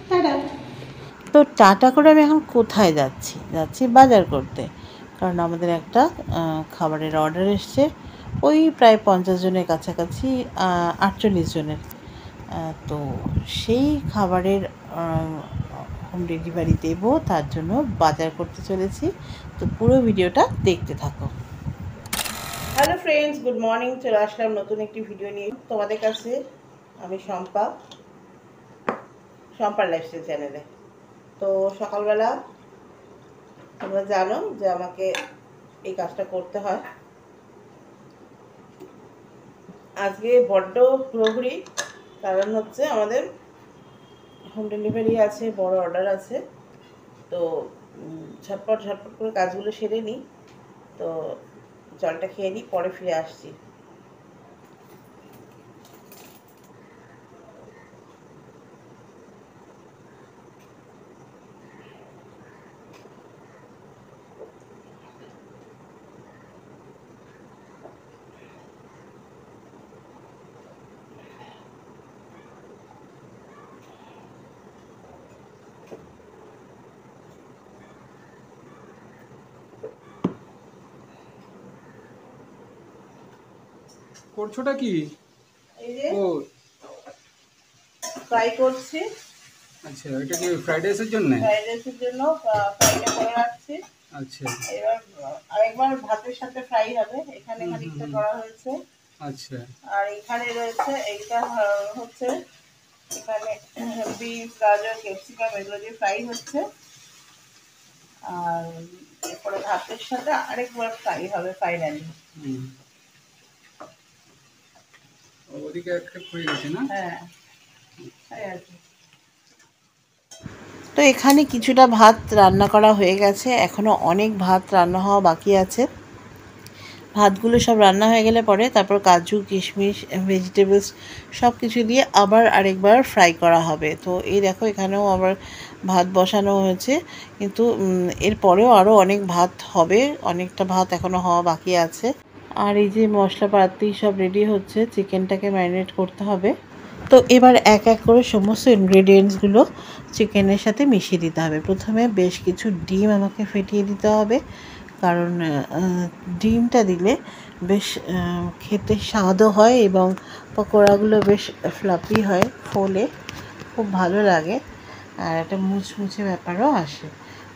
Tata. তো tata করে আমি এখন কোথায় যাচ্ছি? যাচ্ছি বাজার করতে, কারণ আমাদের একটা খাবারের অর্ডার এসছে, ওই প্রায় 50 জনের কাছাকাছি, 48 জনের। তো সেই খাবারের হোম ডেলিভারি দেবো, তার জন্য বাজার করতে চলেছি। তো পুরো ভিডিওটা দেখতে থাকো। Hello friends, good morning. চলে আসলাম নতুন একটি ভিডিও নিয়ে তোমাদের কাছে। আমি শম্পার লাইফস্টাইল চ্যানেলে। তো সকালবেলা তোমরা জানো যে আমাকে এই কাজটা করতে হয়। আজকে বড্ড হুড়োহুড়ি, কারণ হচ্ছে আমাদের হোম ডেলিভারি আছে, বড় অর্ডার আছে। তো ঝটপট করে কাজগুলো সেরে নিই। তো জলটা খেয়ে নিই, পরে ফিরে আসছি। করছোটা কি? এই যে ও ফ্রাই করছি। আচ্ছা, এটা কি ফ্রাইড রাইসের জন্য? ফ্রাইড রাইসের জন্য ফ্রাইটা করে রাখছি। আচ্ছা, এবার আরেকবার ভাতের সাথে ফ্রাই হবে। এখানে খানিকটা করা হয়েছে। আচ্ছা, আর এখানে রয়েছে এইটা হচ্ছে, এখানে বিনস, গাজর, ক্যাপসিকাম এগুলো দিয়ে ফ্রাই হচ্ছে। আর এরপরে ভাতের সাথে আরেকবার ফ্রাই হবে ফাইনালি। ওদিকে একটা হয়ে গেছে না? হ্যাঁ, তাই আর কি। তো এখানে কিছুটা ভাত রান্না করা হয়ে গেছে, এখনও অনেক ভাত রান্না হওয়া বাকি আছে। ভাতগুলো সব রান্না হয়ে গেলে পরে তারপর কাজু, কিশমিশ, ভেজিটেবলস সব কিছু দিয়ে আবার আরেকবার ফ্রাই করা হবে। তো এই দেখো, এখানেও আবার ভাত বসানো হয়েছে, কিন্তু এরপরেও আরও অনেক ভাত হবে, অনেকটা ভাত এখনও হওয়া বাকি আছে। আর এই যে মশলাপাতি সব রেডি হচ্ছে, চিকেনটাকে ম্যারিনেট করতে হবে। তো এবার এক এক করে সমস্ত ইনগ্রেডিয়েন্টসগুলো চিকেনের সাথে মিশিয়ে দিতে হবে। প্রথমে বেশ কিছু ডিম আমাকে ফেটিয়ে দিতে হবে, কারণ ডিমটা দিলে বেশ খেতে স্বাদও হয় এবং পকোড়াগুলো বেশ ফ্লাফি হয়, ফোলে, খুব ভালো লাগে, আর একটা মুচমুচে ব্যাপারও আসে।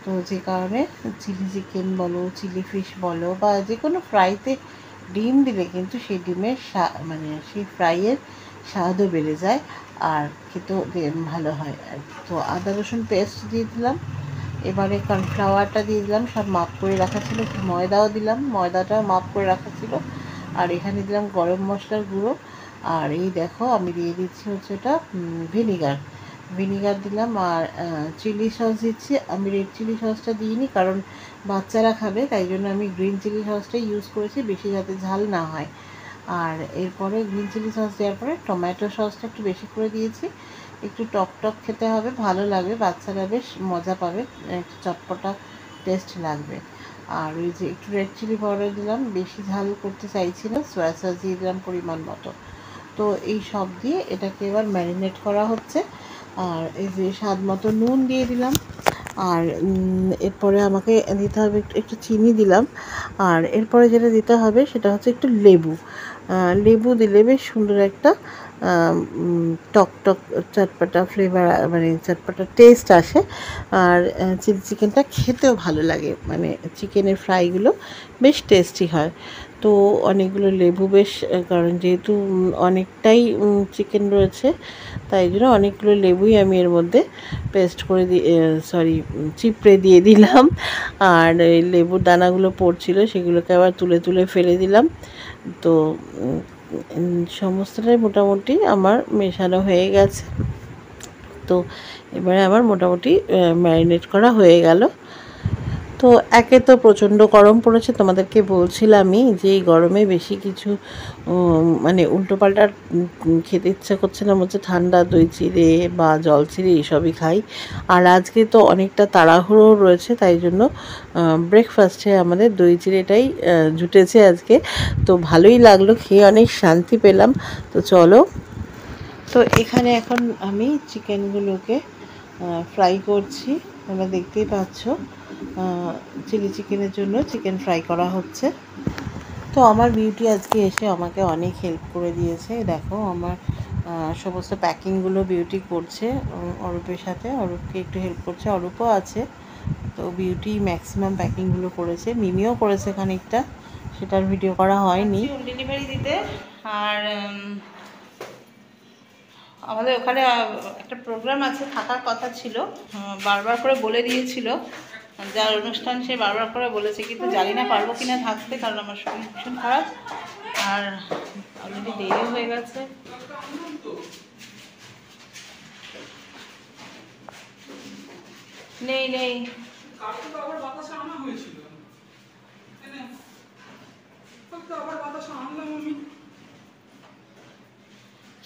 তো যে কারণে চিলি চিকেন বলো, চিলি ফিশ বলো, বা যে কোনো ফ্রাইতে ডিম দিলে কিন্তু সেই ডিমের মানে সেই ফ্রাইয়ের স্বাদও বেড়ে যায়, আর খেতেও ভালো হয় আর কি। তো আদা রসুন পেস্ট দিয়ে দিলাম, এবারে কর্নফ্লাওয়ারটা দিয়ে দিলাম, সব মাপ করে রাখা ছিল, একটু ময়দাও দিলাম, ময়দাটাও মাপ করে রাখা ছিল। আর এখানে দিলাম গরম মশলার গুঁড়ো। আর এই দেখো আমি দিয়ে দিচ্ছি হচ্ছে ওটা ভিনিগার দিলাম। আর চিলি সস দিচ্ছি। আমি রেড চিলি সসটা দিইনি, কারণ বাচ্চারা খাবে, তাই জন্য আমি গ্রিন চিলি সসটাই ইউজ করেছি, বেশি যাতে ঝাল না হয়। আর এরপরে গ্রিন চিলি সস দেওয়ার পরে টমেটো সসটা একটু বেশি করে দিয়েছি। একটু টক খেতে হবে, ভালো লাগবে, বাচ্চারা বেশ মজা পাবে, একটু চটপটা টেস্ট লাগবে। আর ওই যে একটু রেড চিলি পাউডার দিলাম, বেশি ঝাল করতে চাইছি না, সয়া সস দিয়ে দিলাম পরিমাণ মতো। তো এই সব দিয়ে এটাকে এবার ম্যারিনেট করা হচ্ছে। আর এই যে স্বাদ মতো নুন দিয়ে দিলাম। আর এরপরে আমাকে দিতে হবে একটু চিনি দিলাম। আর এরপরে যেটা দিতে হবে সেটা হচ্ছে একটু লেবু দিলে বেশ সুন্দর একটা টক চটপটা ফ্লেভার, মানে চটপটা টেস্ট আসে। আর চিলি চিকেনটা খেতেও ভালো লাগে, মানে চিকেনের ফ্রাইগুলো বেশ টেস্টি হয়। তো অনেকগুলো লেবু বেশ, কারণ যেহেতু অনেকটাই চিকেন রয়েছে, তাই জন্য অনেকগুলো লেবুই আমি এর মধ্যে পেস্ট করে চিপড়ে দিয়ে দিলাম। আর এই লেবুর দানাগুলো পড়ছিল, সেগুলোকে আবার তুলে ফেলে দিলাম। তো সমস্তটাই মোটামুটি আমার মেশানো হয়ে গেছে। তো এবারে আমার মোটামুটি ম্যারিনেট করা হয়ে গেল। তো একে তো প্রচণ্ড গরম পড়েছে, তোমাদেরকে বলছিলামই যে এই গরমে বেশি কিছু মানে উল্টোপাল্টা খেতে ইচ্ছা করছে না, হচ্ছে ঠান্ডা দই চিড়ে বা জল চিড়ে এইসবই খাই। আর আজকে তো অনেকটা তাড়াহুড়ো রয়েছে, তাই জন্য ব্রেকফাস্টে আমাদের দই চিড়েটাই জুটেছে আজকে। তো ভালোই লাগলো, খেয়ে অনেক শান্তি পেলাম। তো চলো, তো এখানে এখন আমি চিকেনগুলোকে ফ্রাই করছি। তোমরা দেখতেই পাচ্ছ চিলি চিকেনের জন্য চিকেন ফ্রাই করা হচ্ছে। তো আমার বিউটি আজকে এসে আমাকে অনেক হেল্প করে দিয়েছে। দেখো আমার সমস্ত প্যাকিংগুলো বিউটি করছে অরূপের সাথে। অরূপকে একটু হেল্প করছে, অরূপও আছে। তো বিউটি ম্যাক্সিমাম প্যাকিংগুলো করেছে, মিমিও করেছে খানিকটা, সেটার ভিডিও করা হয়নি। হোম ডেলিভারি দিতে। আর আমাদের ওখানে একটা প্রোগ্রাম আছে, থাকার কথা ছিল, বারবার করে বলে দিয়েছিল যার অনুষ্ঠান সে বারবার করে বলেছে, কিন্তু জানি না পারবো কিনা থাকতে, কারণ আমার শরীর ভীষণ খারাপ আর অলরেডি দেরি হয়ে গেছে। নেই নেই,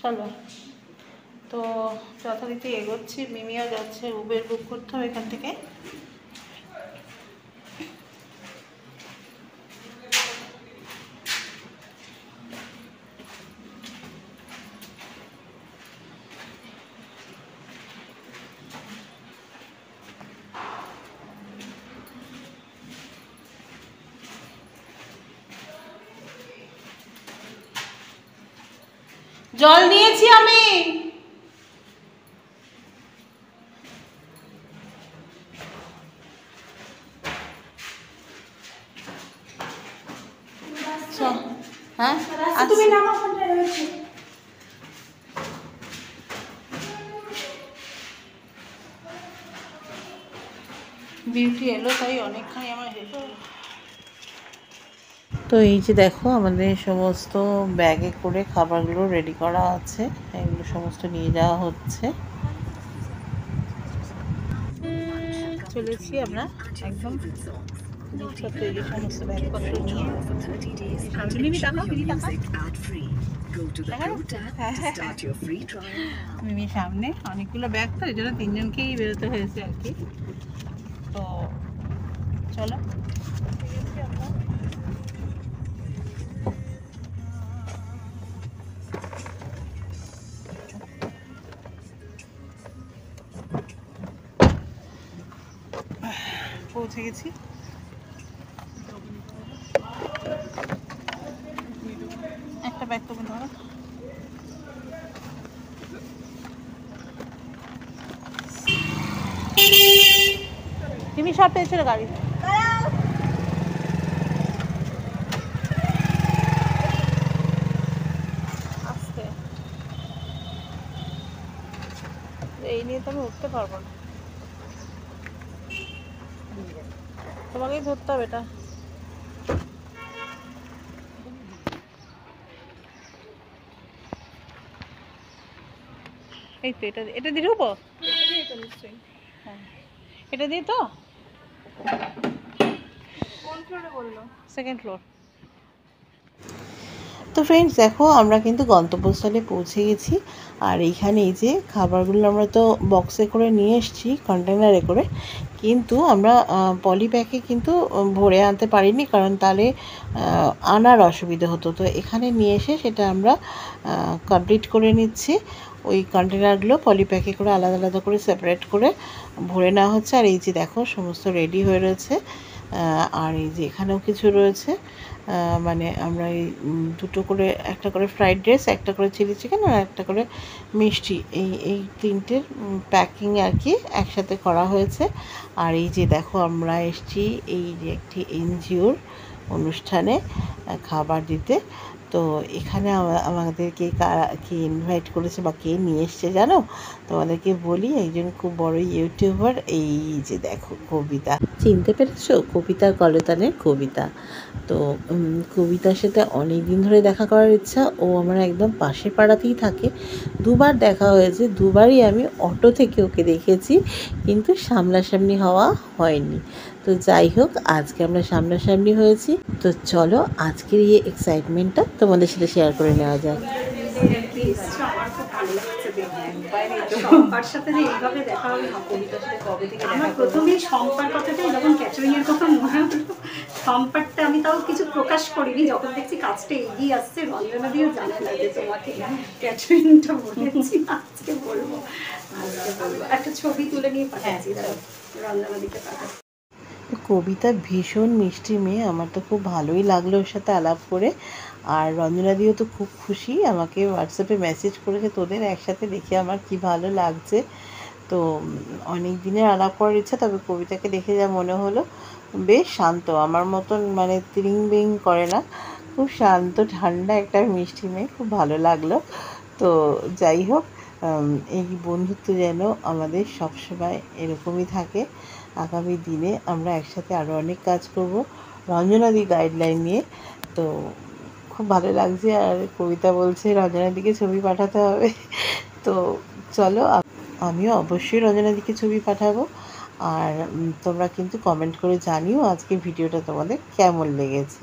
চলো। তো যথারীতি এগোচ্ছি, মিমিও যাচ্ছে, উবের বুক করতে হবে এখান থেকে। জল নিয়েছি আমি। হ্যাঁ তুমি নামো, ওখানটায় রয়েছে। বিউটি এলো তাই অনেকখানি আমার হেল্প। তো এই যে দেখো আমাদের সমস্ত ব্যাগে করে খাবারগুলো রেডি করা আছে, এগুলো সমস্ত নিয়ে যাওয়া হচ্ছে। চলেছি আমরা একদম তৈরি সমস্ত ব্যাগপত্র নিয়ে। মিমি সামনে, অনেকগুলো ব্যাগ তো এই জন্য তিনজনকেই বেরোতে হয়েছে আর কি। তো চলো পৌঁছে গেছি। একটা ব্যাগ তুমি ধরো। তুমি সব পেয়েছিল গাড়ি। আস্তে, এই নিয়ে তো আমি উঠতে পারবো না, তোমাকেই ধরতে হবে এটা। এই তো এটা এটা দিয়ে ঢুকবো, হ্যাঁ এটা দিয়ে। তো কোন ফ্লোরে বললো? Second floor. তো ফ্রেন্ডস দেখো আমরা কিন্তু গন্তব্যস্থলে পৌঁছে গেছি। আর এইখানে এই যে খাবারগুলো আমরা তো বক্সে করে নিয়ে এসেছি, কন্টেনারে করে, কিন্তু আমরা পলি ব্যাগে কিন্তু ভরে আনতে পারিনি, কারণ তাহলে আনার অসুবিধা হতো। তো এখানে নিয়ে এসে সেটা আমরা কমপ্লিট করে নিচ্ছি। ওই কন্টেনারগুলো পলি প্যাকে করে আলাদা আলাদা করে সেপারেট করে ভরে নেওয়া হচ্ছে। আর এই যে দেখো সমস্ত রেডি হয়ে রয়েছে। আর এই যে এখানেও কিছু রয়েছে, মানে আমরা এই দুটো করে, একটা করে ফ্রাইড রাইস, একটা করে চিলি চিকেন, আর একটা করে মিষ্টি, এই তিনটের প্যাকিং আর কি একসাথে করা হয়েছে। আর এই যে দেখো আমরা এসেছি এই যে একটি এনজিওর অনুষ্ঠানে খাবার দিতে। তো এখানে আমাদেরকে কে ইনভাইট করেছে বা কে নিয়ে এসছে জানো? তোমাদেরকে বলি, একজন খুব বড় ইউটিউবার, এই যে দেখো কবিতা, চিনতে পেরেছো? কবিতা কলতানের কবিতা। তো কবিতার সাথে অনেক দিন ধরে দেখা করার ইচ্ছা, ও আমার একদম পাশের পাড়াতেই থাকে। দুবার দেখা হয়েছে, দুবারই আমি অটো থেকে ওকে দেখেছি, কিন্তু সামনাসামনি হওয়া হয়নি। তো যাই হোক, আজকে আমরা সামনাসামনি হয়েছি। তো চলো আজকের এই এক্সাইটমেন্টটা তোমাদের সাথে শেয়ার করে নেওয়া যাক। শম্পার সাথে যে এইভাবে দেখা হবে না, কবিতার সাথে কবে থেকে আমার প্রথমেই শম্পার কথাটাই যখন ক্যাটারিংয়ের কথা মনে হলো, শম্পারটা আমি তাও কিছু প্রকাশ করিনি, যখন দেখছি কাজটা এগিয়ে আসছে রঞ্জনা দিয়েও জানে না যে তোমাকে ক্যাটারিংটা বলেছি, আজকে বলবো একটা ছবি তুলে নিয়ে পাঠাচ্ছি, রঞ্জনা দিকে পাঠাচ্ছি। কবিতা ভীষণ মিষ্টি মেয়ে, আমার তো খুব ভালোই লাগলো ওর সাথে আলাপ করে। আর রঞ্জনাদিও তো খুব খুশি, আমাকে হোয়াটসঅ্যাপে মেসেজ করেছে তোদের একসাথে দেখে আমার কি ভালো লাগছে। তো অনেক দিনের আলাপ করার ইচ্ছা, তবে কবিতাকে দেখে যা মনে হলো বেশ শান্ত, আমার মতন মানে তিরিং বিরিং করে না, খুব শান্ত ঠান্ডা একটা মিষ্টি মেয়ে, খুব ভালো লাগলো। তো যাই হোক, এই বন্ধুত্ব যেন আমাদের সবসময় এরকমই থাকে। আগামী দিনে আমরা একসাথে আরও অনেক কাজ করব রঞ্জনাদি গাইডলাইন নিয়ে। তো খুব ভালো লাগছে। আর কবিতা বলছে রঞ্জনাদিকে ছবি পাঠাতে হবে। তো চলো, আমিও অবশ্যই রঞ্জনাদিকে ছবি পাঠাবো। আর তোমরা কিন্তু কমেন্ট করে জানিও আজকে ভিডিওটা তোমাদের কেমন লেগেছে।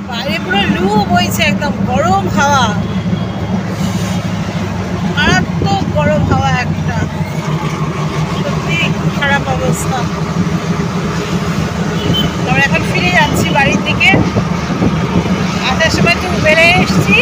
বাইরে পুরো লু বইছে, একদম গরম হাওয়া, মারাত্মক গরম হাওয়া, একটা সত্যি খারাপ অবস্থা। আমরা এখন ফিরে যাচ্ছি বাড়ির দিকে। আসার সময় তো বেড়ে এসেছি,